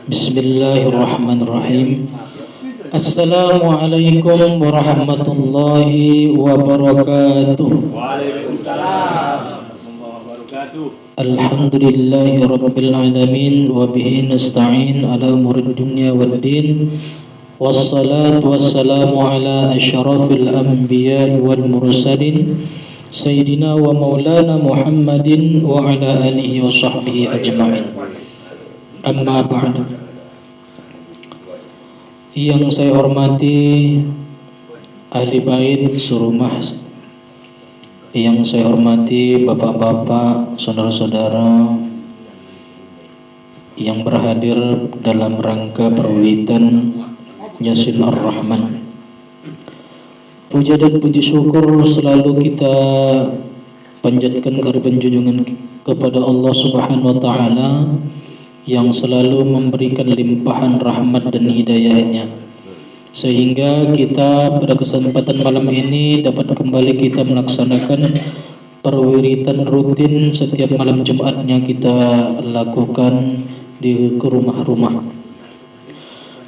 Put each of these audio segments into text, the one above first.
Bismillahirrahmanirrahim. Assalamualaikum warahmatullahi wabarakatuh. Waalaikumsalam warahmatullahi wabarakatuh. Alhamdulillahi rabbil alamin wa bihi nasta'in ala umuri dunya waddin. Wassalatu wassalamu ala asyrafil anbiya'i wal mursalin sayyidina wa maulana Muhammadin wa ala alihi wa sahbihi ajma'in. Amma ba'du. Yang saya hormati ahli bait serumah, yang saya hormati bapak-bapak, saudara-saudara yang berhadir dalam rangka perwiritan Yasin Ar-Rahman. Puja dan puji syukur selalu kita panjatkan kehadiran junjungan kepada Allah Subhanahu wa taala yang selalu memberikan limpahan rahmat dan hidayahnya, sehingga kita pada kesempatan malam ini dapat kembali kita melaksanakan perwiritan rutin setiap malam Jumatnya kita lakukan di rumah-rumah.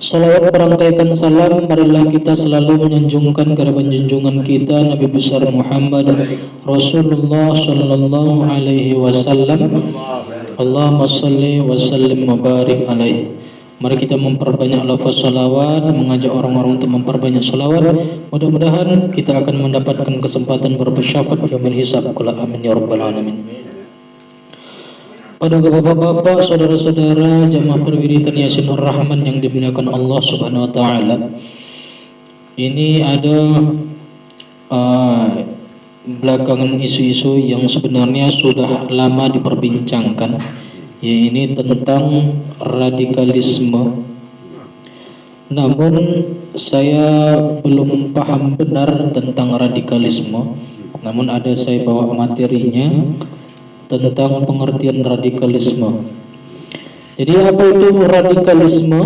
Salawat berangkaikan salam, marilah kita selalu menyanjungkan kehadiran junjungan kita Nabi besar Muhammad Rasulullah sallallahu alaihi wasallam. Allahumma salli wa sallim wa barik alaih. Mari kita memperbanyak lafaz salawat, mengajak orang-orang untuk memperbanyak salawat. Mudah-mudahan kita akan mendapatkan kesempatan bersyafaat yaumil hisab. Qul amin ya rabbal alamin. Pada bapak-bapak, saudara-saudara jamaah perwiritan Yasin Ar-Rahman yang dimuliakan Allah Subhanahu wa taala. Ini ada belakangan isu-isu yang sebenarnya sudah lama diperbincangkan, yaitu tentang radikalisme. Namun saya belum paham benar tentang radikalisme. Namun ada saya bawa materinya tentang pengertian radikalisme. Jadi apa itu radikalisme?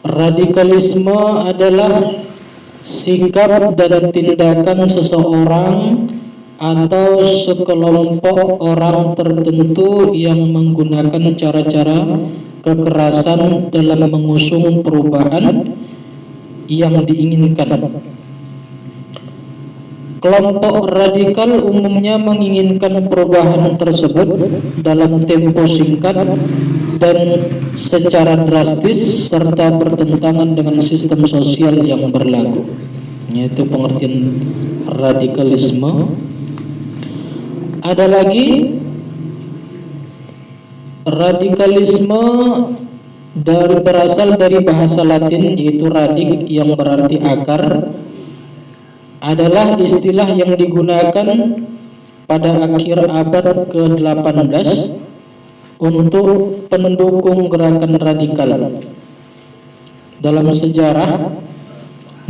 Radikalisme adalah sikap dan tindakan seseorang atau sekelompok orang tertentu yang menggunakan cara-cara kekerasan dalam mengusung perubahan yang diinginkan. Kelompok radikal umumnya menginginkan perubahan tersebut dalam tempo singkat dan secara drastis serta bertentangan dengan sistem sosial yang berlaku. Yaitu pengertian radikalisme. Ada lagi radikalisme berasal dari bahasa Latin, yaitu radik yang berarti akar. Adalah istilah yang digunakan pada akhir abad ke-18 untuk pendukung gerakan radikal. Dalam sejarah,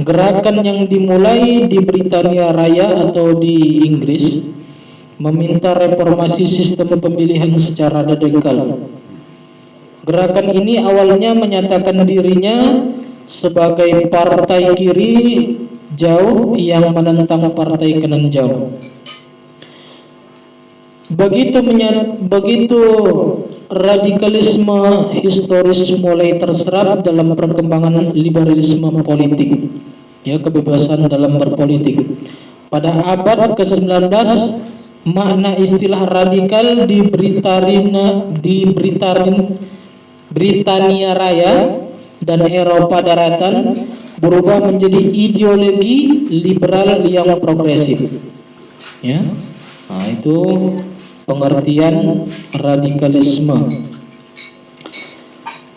gerakan yang dimulai di Britania Raya atau di Inggris meminta reformasi sistem pemilihan secara radikal. Gerakan ini awalnya menyatakan dirinya sebagai partai kiri jauh yang menentang partai kanan jauh. Begitu radikalisme historis mulai terserap dalam perkembangan liberalisme politik, ya, kebebasan dalam berpolitik. Pada abad ke-19, makna istilah radikal di Britania Raya dan Eropa Daratan berubah menjadi ideologi liberal yang progresif. Ya, nah, itu pengertian radikalisme.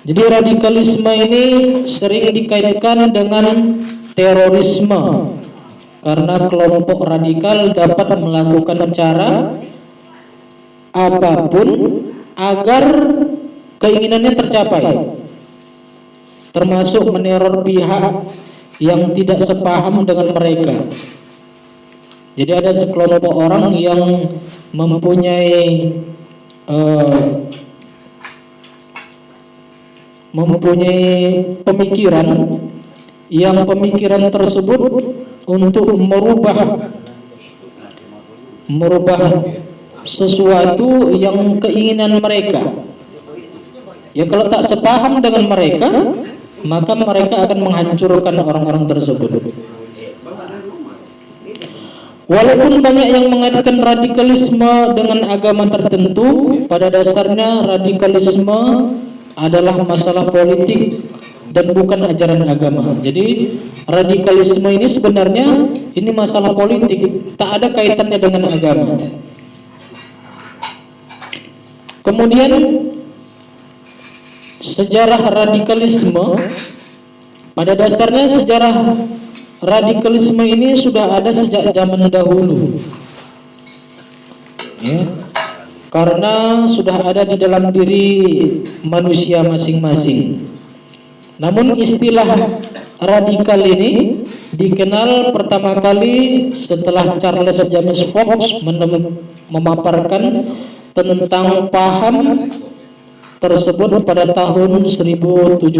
Jadi radikalisme ini sering dikaitkan dengan terorisme karena kelompok radikal dapat melakukan cara apapun agar keinginannya tercapai, termasuk meneror pihak yang tidak sepaham dengan mereka. Jadi ada sekelompok orang yang mempunyai pemikiran, yang pemikiran tersebut untuk merubah sesuatu yang keinginan mereka. Ya kalau tak sepaham dengan mereka, maka mereka akan menghancurkan orang-orang tersebut. Walaupun banyak yang mengaitkan radikalisme dengan agama tertentu, pada dasarnya radikalisme adalah masalah politik dan bukan ajaran agama. Jadi radikalisme ini sebenarnya ini masalah politik, tak ada kaitannya dengan agama. Kemudian sejarah radikalisme, pada dasarnya sejarah radikalisme ini sudah ada sejak zaman dahulu, ya, karena sudah ada di dalam diri manusia masing-masing. Namun istilah radikal ini dikenal pertama kali setelah Charles James Fox memaparkan tentang paham tersebut pada tahun 1797.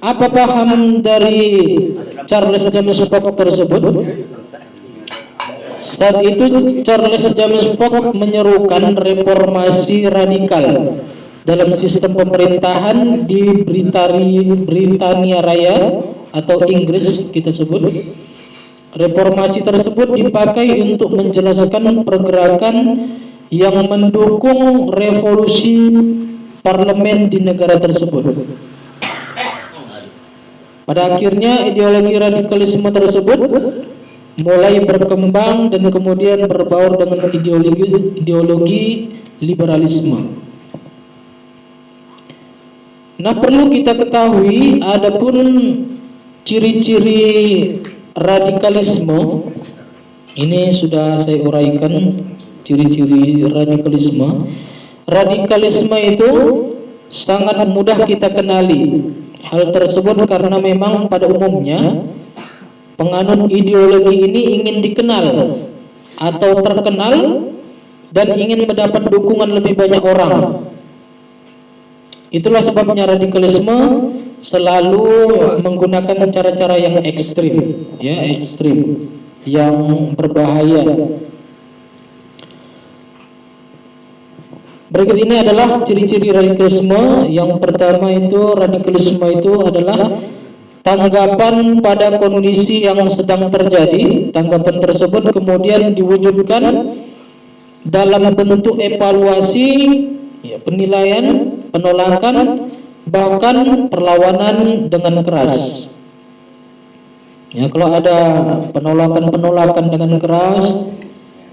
Apa paham dari Charles James Fox tersebut? Saat itu Charles James Fox menyerukan reformasi radikal dalam sistem pemerintahan di Britania Raya atau Inggris kita sebut. Reformasi tersebut dipakai untuk menjelaskan pergerakan yang mendukung revolusi parlemen di negara tersebut. Pada akhirnya ideologi radikalisme tersebut mulai berkembang dan kemudian berbaur dengan ideologi liberalisme. Nah, perlu kita ketahui adapun ciri-ciri radikalisme ini sudah saya uraikan. Ciri-ciri radikalisme. Radikalisme itu sangat mudah kita kenali. Hal tersebut karena memang pada umumnya penganut ideologi ini ingin dikenal atau terkenal dan ingin mendapat dukungan lebih banyak orang. Itulah sebabnya radikalisme selalu menggunakan cara-cara yang ekstrim, ya, ekstrim, yang berbahaya. Berikut ini adalah ciri-ciri radikalisme. Yang pertama itu, radikalisme itu adalah tanggapan pada kondisi yang sedang terjadi. Tanggapan tersebut kemudian diwujudkan dalam bentuk evaluasi, ya, penilaian, penolakan, bahkan perlawanan dengan keras. Ya, kalau ada penolakan dengan keras,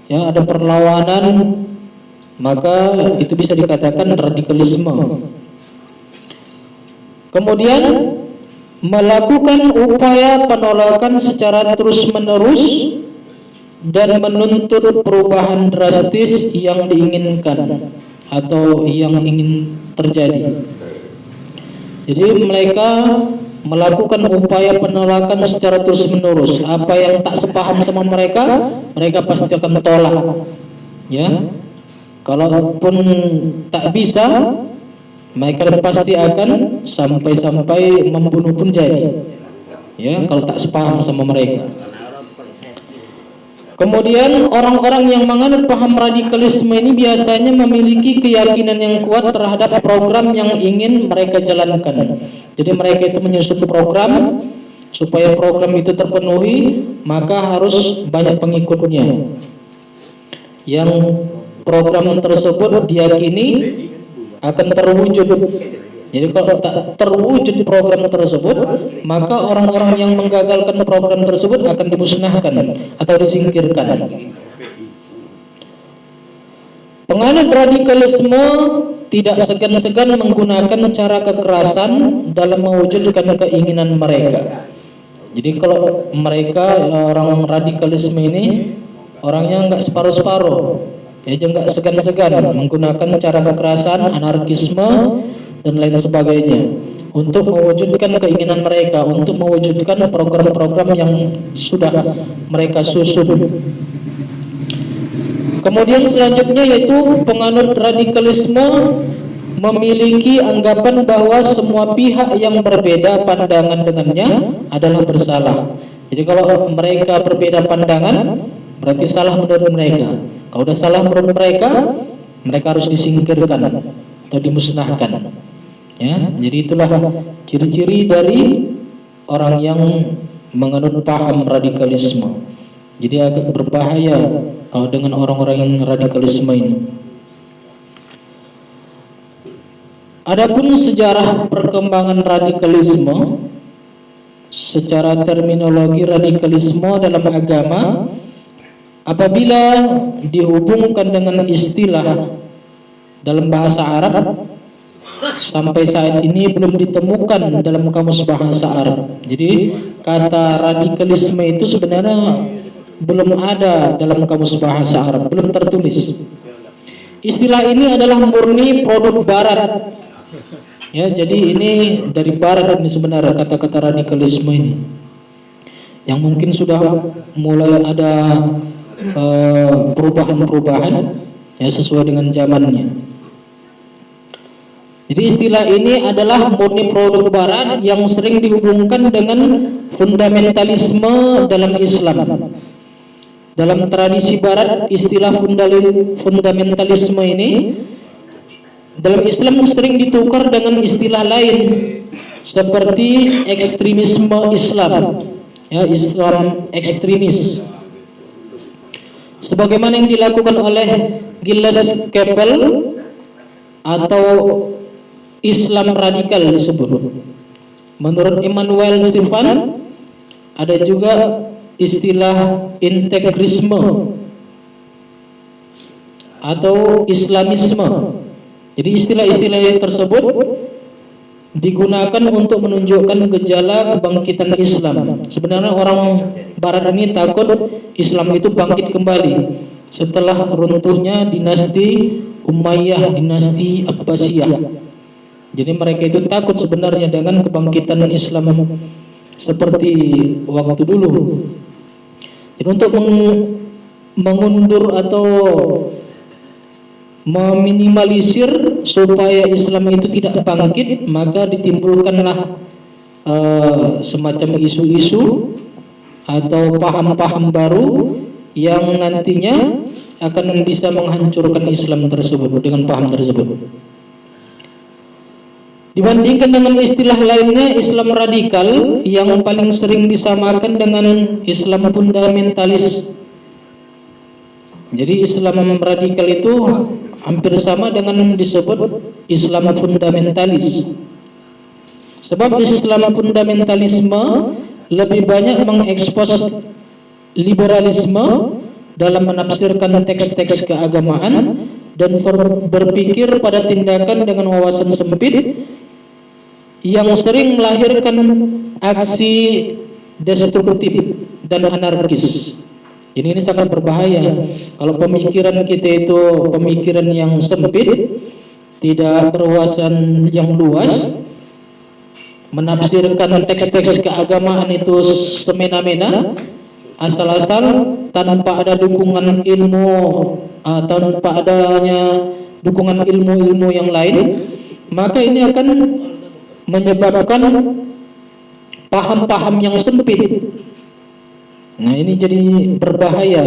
ya, ada perlawanan, maka itu bisa dikatakan radikalisme. Kemudian melakukan upaya penolakan secara terus-menerus dan menuntut perubahan drastis yang diinginkan atau yang ingin terjadi. Jadi mereka melakukan upaya penolakan secara terus-menerus. Apa yang tak sepaham sama mereka, mereka pasti akan tolak. Ya. Kalaupun tak bisa, mereka pasti akan sampai membunuh pun jadi. Ya, kalau tak sepaham sama mereka. Kemudian orang-orang yang menganut paham radikalisme ini biasanya memiliki keyakinan yang kuat terhadap program yang ingin mereka jalankan. Jadi mereka itu menyusun program, supaya program itu terpenuhi, maka harus banyak pengikutnya. Yang program tersebut diyakini akan terwujud. Jadi kalau tak terwujud program tersebut, maka orang-orang yang menggagalkan program tersebut akan dimusnahkan atau disingkirkan. Penganut radikalisme tidak segan-segan menggunakan cara kekerasan dalam mewujudkan keinginan mereka. Jadi kalau mereka, orang radikalisme ini orangnya enggak separuh-separuh. Ya, enggak segan-segan menggunakan cara kekerasan, anarkisme dan lain sebagainya untuk mewujudkan keinginan mereka, untuk mewujudkan program-program yang sudah mereka susun. Kemudian selanjutnya yaitu penganut radikalisme memiliki anggapan bahwa semua pihak yang berbeda pandangan dengannya adalah bersalah. Jadi kalau mereka berbeda pandangan, berarti salah menurut mereka. Kalau udah salah menurut mereka, mereka harus disingkirkan atau dimusnahkan. Ya, jadi itulah ciri-ciri dari orang yang menganut paham radikalisme. Jadi agak berbahaya kalau dengan orang-orang yang radikalisme ini. Adapun sejarah perkembangan radikalisme, secara terminologi radikalisme dalam agama apabila dihubungkan dengan istilah dalam bahasa Arab, sampai saat ini belum ditemukan dalam kamus bahasa Arab. Jadi kata radikalisme itu sebenarnya belum ada dalam kamus bahasa Arab, belum tertulis. Istilah ini adalah murni produk Barat. Ya, jadi ini dari Barat ini sebenarnya kata-kata radikalisme ini, yang mungkin sudah mulai ada perubahan-perubahan ya sesuai dengan zamannya. Jadi istilah ini adalah murni produk Barat yang sering dihubungkan dengan fundamentalisme dalam Islam. Dalam tradisi Barat, istilah fundamentalisme ini dalam Islam sering ditukar dengan istilah lain seperti ekstremisme Islam, ya, Islam ekstremis. Sebagaimana yang dilakukan oleh Gilles Kepel atau Islam radikal disebut. Menurut Immanuel Sifan ada juga istilah integrisme atau Islamisme. Jadi istilah-istilah tersebut digunakan untuk menunjukkan gejala kebangkitan Islam. Sebenarnya orang Barat ini takut Islam itu bangkit kembali setelah runtuhnya dinasti Umayyah, dinasti Abbasiyah. Jadi mereka itu takut sebenarnya dengan kebangkitan Islam seperti waktu dulu. Jadi untuk mengundur atau meminimalisir supaya Islam itu tidak bangkit, maka ditimbulkanlah semacam isu-isu atau paham-paham baru yang nantinya akan bisa menghancurkan Islam tersebut dengan paham tersebut. Dibandingkan dengan istilah lainnya, Islam radikal yang paling sering disamakan dengan Islam fundamentalis. Jadi Islam radikal itu hampir sama dengan disebut Islam fundamentalis. Sebab Islam fundamentalisme lebih banyak mengekspos liberalisme dalam menafsirkan teks-teks keagamaan dan berpikir pada tindakan dengan wawasan sempit yang sering melahirkan aksi destruktif dan anarkis. Ini sangat berbahaya. Kalau pemikiran kita itu pemikiran yang sempit, tidak berwawasan yang luas, menafsirkan teks-teks keagamaan itu semena-mena, asal-asal tanpa ada dukungan ilmu, tanpa adanya dukungan ilmu-ilmu yang lain, maka ini akan menyebabkan paham-paham yang sempit. Nah, ini jadi berbahaya.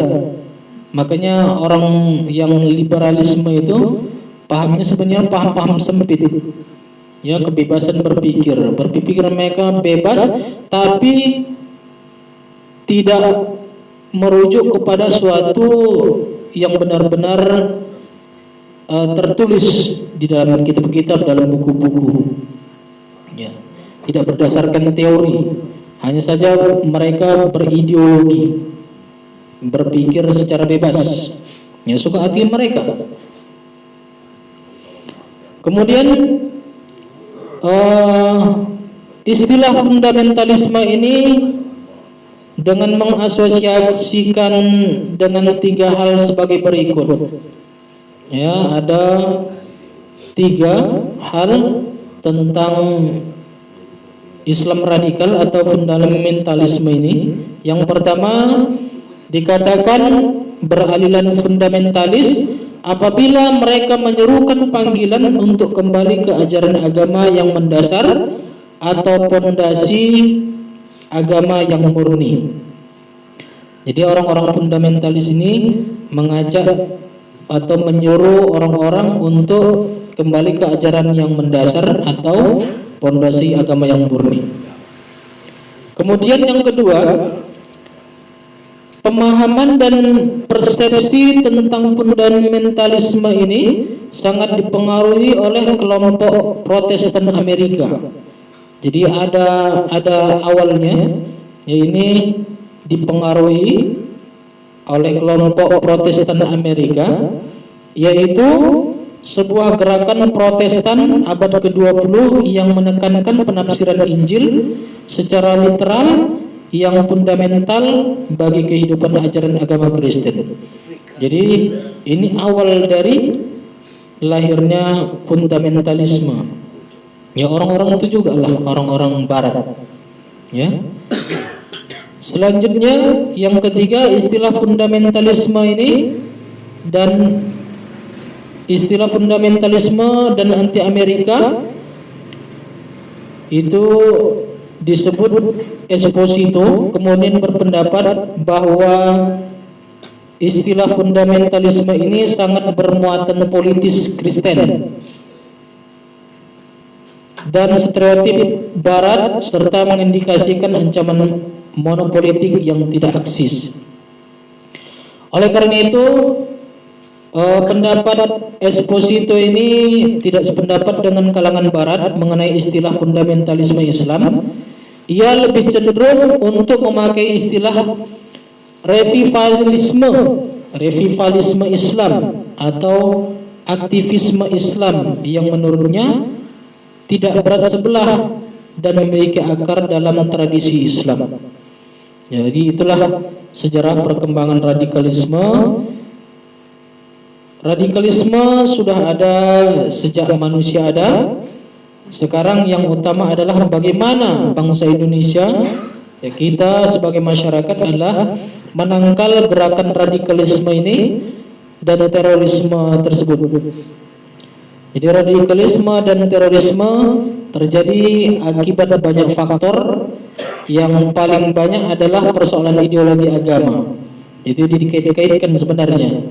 Makanya orang yang liberalisme itu pahamnya sebenarnya paham-paham sempit. Ya, kebebasan berpikir mereka bebas, tapi tidak merujuk kepada suatu yang benar-benar tertulis di dalam kitab-kitab, dalam buku-buku. Ya, tidak berdasarkan teori, hanya saja mereka berideologi, berpikir secara bebas, ya suka hati mereka. Kemudian istilah fundamentalisme ini dengan mengasosiasikan dengan tiga hal sebagai berikut. Ya, ada tiga hal tentang Islam radikal atau fundamentalisme ini. Yang pertama, dikatakan beraliran fundamentalis apabila mereka menyerukan panggilan untuk kembali ke ajaran agama yang mendasar atau pondasi agama yang murni. Jadi orang-orang fundamentalis ini mengajak atau menyuruh orang-orang untuk kembali ke ajaran yang mendasar atau fondasi agama yang murni. Kemudian yang kedua, pemahaman dan persepsi tentang fundamentalisme ini sangat dipengaruhi oleh kelompok Protestan Amerika. Jadi ada awalnya, ini dipengaruhi oleh kelompok Protestan Amerika, yaitu sebuah gerakan Protestan abad ke-20 yang menekankan penafsiran Injil secara literal yang fundamental bagi kehidupan ajaran agama Kristen. Jadi ini awal dari lahirnya fundamentalisme. Ya, orang-orang itu juga lah orang-orang barat. Ya. Selanjutnya yang ketiga, istilah fundamentalisme ini dan istilah fundamentalisme dan anti Amerika itu disebut Esposito, kemudian berpendapat bahwa istilah fundamentalisme ini sangat bermuatan politis Kristen dan stereotip barat serta mengindikasikan ancaman monopolitik yang tidak eksis. Oleh karena itu, pendapat Esposito ini tidak sependapat dengan kalangan barat mengenai istilah fundamentalisme Islam. Ia lebih cenderung untuk memakai istilah revivalisme Islam atau aktivisme Islam yang menurutnya tidak berat sebelah dan memiliki akar dalam tradisi Islam. Jadi itulah sejarah perkembangan radikalisme. Radikalisme sudah ada sejak manusia ada. Sekarang yang utama adalah bagaimana bangsa Indonesia, ya kita sebagai masyarakat adalah menangkal gerakan radikalisme ini dan terorisme tersebut. Jadi radikalisme dan terorisme terjadi akibat banyak faktor. Yang paling banyak adalah persoalan ideologi agama. Itu dikait-kaitkan sebenarnya.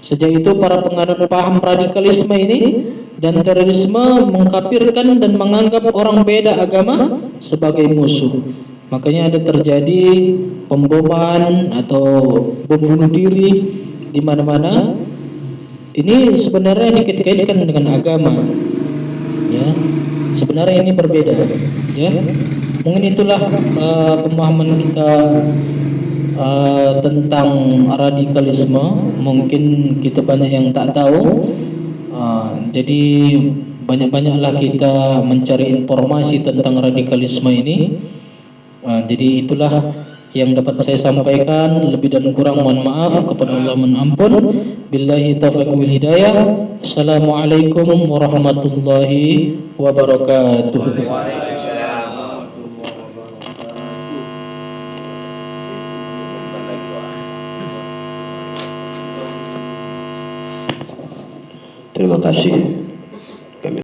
Sejak itu para penganut paham radikalisme ini dan terorisme mengkafirkan dan menganggap orang beda agama sebagai musuh. Makanya ada terjadi pemboman atau bom bunuh diri di mana-mana. Ini sebenarnya dikait-kaitkan dengan agama. Ya, sebenarnya ini berbeda. Ya, mungkin itulah pemahaman kita tentang radikalisme. Mungkin kita banyak yang tak tahu. Jadi banyak-banyaklah kita mencari informasi tentang radikalisme ini. Jadi itulah yang dapat saya sampaikan. Lebih dan kurang mohon maaf, kepada Allah mohon ampun. Billahi taufiq wal hidayah. Assalamualaikum warahmatullahi wabarakatuh. Terima kasih